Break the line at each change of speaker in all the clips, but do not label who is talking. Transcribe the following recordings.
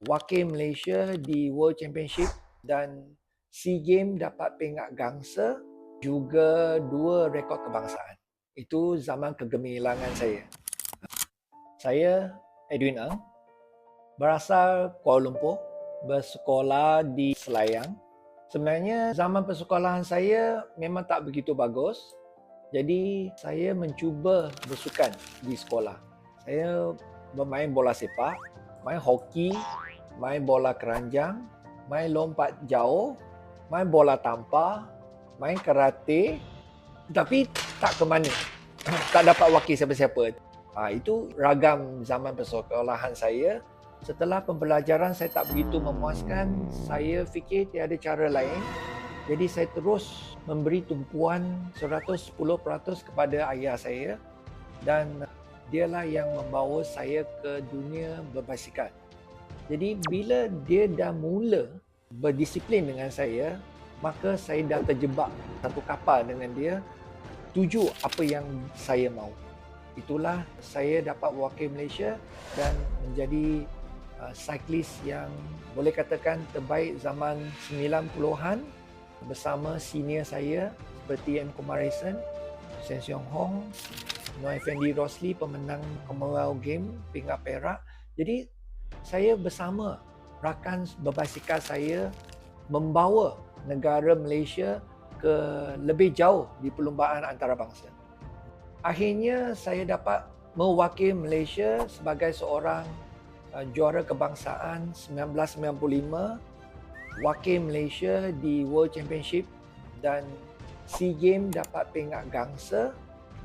wakil Malaysia di World Championship dan SEA Games dapat peringkat gangsa, juga 2 rekod kebangsaan. Itu zaman kegemilangan saya. Saya Edwin Ang, berasal Kuala Lumpur, bersekolah di Selayang. Sebenarnya zaman persekolahan saya memang tak begitu bagus. Jadi saya mencuba bersukan di sekolah. Saya bermain bola sepak, main hoki, main bola keranjang, main lompat jauh, main bola tampar, main karate, tapi tak ke mana. Tak dapat wakil siapa-siapa. Itu ragam zaman persekolahan saya. Setelah pembelajaran saya tak begitu memuaskan, saya fikir tiada cara lain. Jadi saya terus memberi tumpuan 110% kepada ayah saya dan dialah yang membawa saya ke dunia berbasikal. Jadi bila dia dah mula berdisiplin dengan saya, maka saya dah terjebak satu kapal dengan dia, tuju apa yang saya mahu. Itulah saya dapat wakil Malaysia dan menjadi cyclist yang boleh katakan terbaik zaman 90-an bersama senior saya seperti M. Kumaraisen, Sen Siong Hong, Noor Effendi Rosli, pemenang Commonwealth Game peringkat perak. Jadi saya bersama rakan berbasikal saya membawa negara Malaysia ke lebih jauh di perlumbaan antarabangsa. Akhirnya saya dapat mewakili Malaysia sebagai seorang juara kebangsaan 1995, wakil Malaysia di World Championship dan SEA Games dapat peringkat gangsa,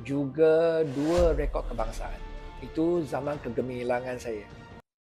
juga 2 rekod kebangsaan. Itu zaman kegemilangan saya.